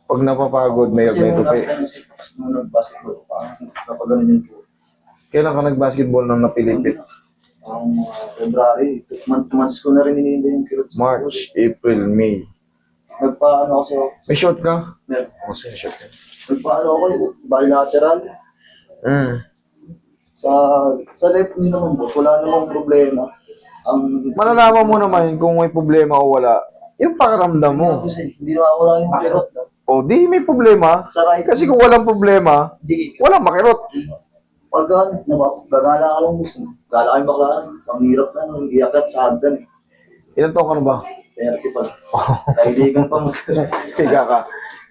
Pag napapagod, may Kasi nung tupi. last time kasi nung nag-basketball, parang napaganon yun po. Kailan ka nag-basketball nang napilipit? Ang February, 2 months ko na rin iniinda yung kirot. March, April, May. Nagpaano kasi ako. May shot ka? Mer- Kasi shot ka. Nagpaano ako bilateral. Mm. Sa left knee naman po, wala namang problema. Ang Malalaman mo naman kung may problema o wala. Yung pakiramdam mo. kasi hindi nawawala yung kirot. O di may problema. Sa right Kasi kung walang problema, walang makirot. pag gagala ka lang gusto. Gala kayo baka ang hirap na nung iyakat sa hagdan. Ilan taon ka na ba? 30 pa. Kaibigan pa mo. Higa ka.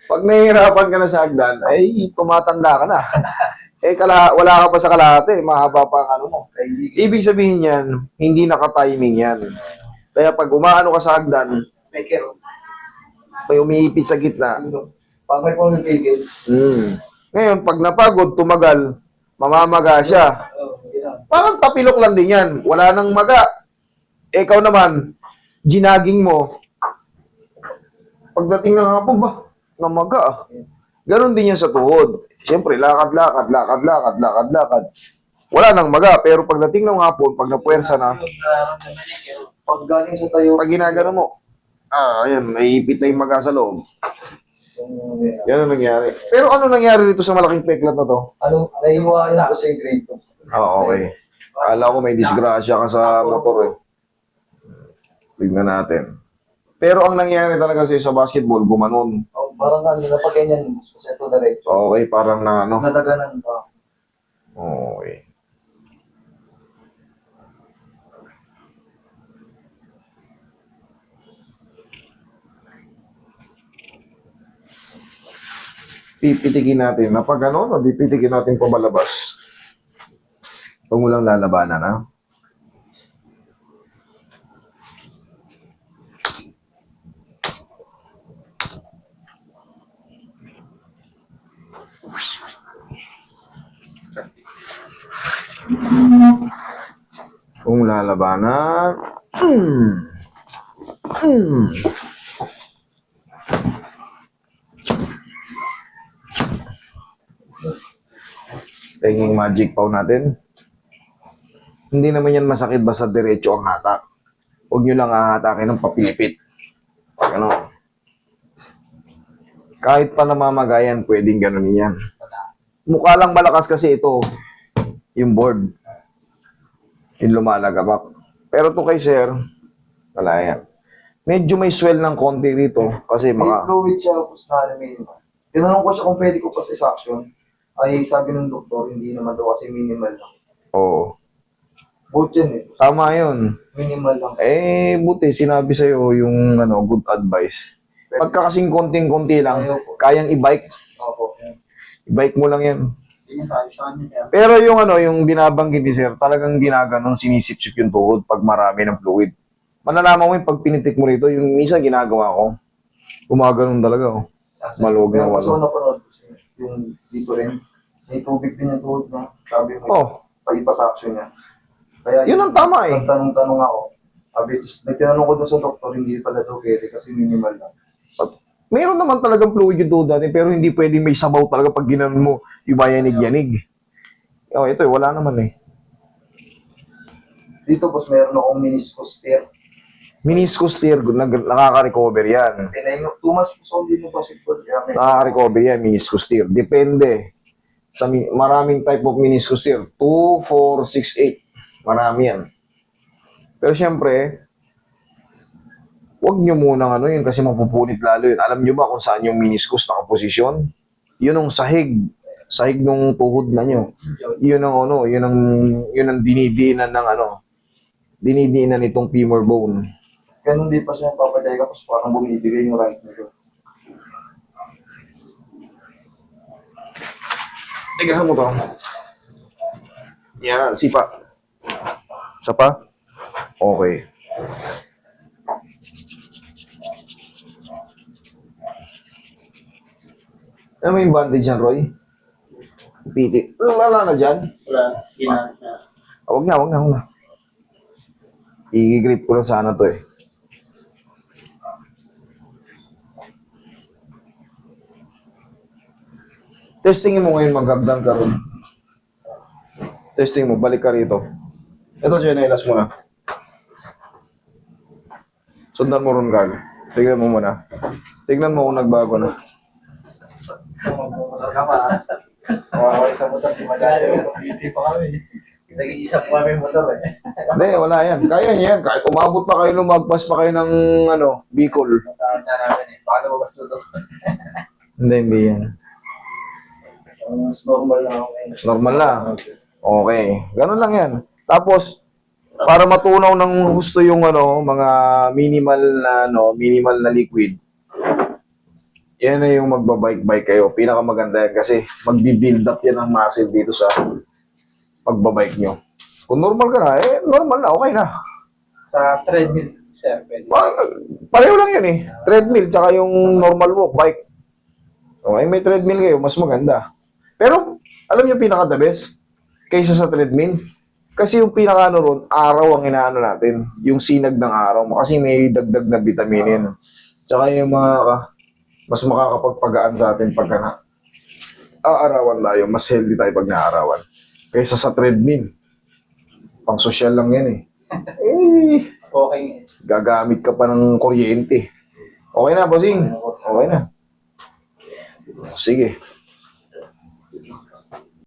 Pag nahihirapan ka na sa hagdan, ay tumatanda ka na. Wala ka pa sa kalahati. Mahaba pa ang ano mo. Kaibigan. Ibig sabihin yan, hindi naka-timing yan. Kaya pag umaano ka sa hagdan, May kirot. may umiipit sa gitna. Pag may pamigigil, Ngayon, pag napagod, tumagal, mamamaga siya. Parang tapilok lang din yan. Wala nang maga. Ikaw naman, ginaging mo. Pagdating ng hapon ba, namaga ah. Ganon din yan sa tuhod. Siyempre, lakad. Wala nang maga. Pero pagdating ng hapon, pag napuwersa na, pag galing sa tayo, pag ginagano mo, ayan, naiipit na yung maga sa loob. Yan ang nangyari. Pero ano nangyari dito sa malaking peklat na to? naiiwanan ko sa yung grade 2. Okay. Akala ko may disgrasya ka sa motor eh. Tignan natin. Pero ang nangyari talaga sa basketball, gumanon. Parang napaganyan, mas ito na rin. Okay, parang na ano. Nadaganan pa. Okay. Pipitikin natin. Na pag ano, no, pipitikin natin pabalabas. Huwag mo lang lalabanan, ha? Kung lalabanan. Tinging magic paw natin. Hindi naman yan masakit basta diretso ang hatak. Huwag nyo lang hahatakin ng papilipit. Pag ano. Kahit pa namamagayan, pwedeng ganun yan. Mukha lang malakas kasi ito. Yung board. Yung lumalagabak. Pero to kay sir, wala yan. Medyo may swell ng konti rito kasi May mga... fluid siya, tapos minimal. Tinanong ko siya kung pwede ko pa sa suction. Ay sabi ng doktor, hindi naman daw kasi minimal lang. Oo. Both yan eh. Tama yun. Minimal lang. Buti, sinabi sa'yo yung good advice. Pagka kasing konting-konti lang, kayang i-bike. Opo. I-bike mo lang yan. Yun yung sabi sa kanya. Pero yung binabanggit ni sir, talagang ginaganon, sinisip-sip yung tuhod pag marami ng fluid. Malalaman mo yung pag pinitik mo rito, yung minsan ginagawa ko, gumaganon talaga. Oh. Maluwag na Pero gusto ko wala. napanood kasi yung dito rin, may tubig din yung tuhod niya. Sabi mo, Oh, paipasaksyon niya. Kaya yun ang tama eh. Tanong-tanong ako. Sabi, nagtinanong ko dun sa doktor, hindi pala daw pwede kasi minimal lang. Mayroon naman talagang fluid yung tuhod natin, pero hindi pwedeng may sabaw talaga pag ginanon mo, yung yanig-yanig. Oh, ito eh, wala naman eh. Dito boss, meron akong meniscus tear. Meniscus tear, nakaka-recover yan. Pinahinga, 2 months po sa hindi mo basketball. Nakaka-recover yan, meniscus tear. Depende. Maraming type of meniscus tear. 2, 4, 6, 8. Marami yan. Pero syempre, huwag nyo munang yun kasi mapupunit lalo yun. Alam nyo ba kung saan yung meniscus nakaposisyon? Yun ang sahig. Sahig ng tuhod na nyo. Yun ang dinidiinan ng dinidiinan nitong femur bone. Ganun di pa siya papatay ka, tapos parang bumibigay yung right nito. Tigasan mo to. Yan, sipa. Sapa? Okay. Ano mo yung bandage yan, Roy? Piti. Wala na dyan? Wala, ginamit na. Huwag na. I-grip ko lang sana to eh. Testingin mo ngayon, maghagdan ka ron. Testing mo, balik ka rito. Ito, chinelas mo na. Sundan mo ron, Carl. Tignan mo muna. Tignan mo kung nagbago na. Magpumotor ka pa, ha? Makakaway sa motor, di madali. Hindi pa kami. Nag-iisa po kami motor, eh. Hindi, wala yan. Kaya niya yan. Kahit umabot pa kayo, lumagpas pa kayo ng, Bicol. Tawag na namin, eh. Paano ba basta ito? Hindi yan. Mas normal na ako ngayon. Normal na. Okay. Ganun lang yan. Tapos, para matunaw ng gusto yung mga minimal na liquid, yan na yung magbabike-bike kayo. Pinakamaganda yan kasi magbi-build up yan ng muscle dito sa pagbabike nyo. Kung normal ka na, normal na, okay na. Sa treadmill, sir, pwede. Pareho lang yan eh. Treadmill, tsaka yung normal walk, bike. Okay, may treadmill kayo, mas maganda. Pero, alam niyo pinaka-the best? Kaysa sa treadmill? Kasi yung pinaka ron, araw ang inaano natin. Yung sinag ng araw. Kasi may dagdag na vitaminin. Tsaka yung mas makakapagpagaan sa atin pagka na aarawan tayo. Mas healthy tayo pag naarawan. Kaysa sa treadmill. Pang social lang yan eh. Okay. Gagamit ka pa ng kuryente. Okay na, bossing. Okay na. Sige.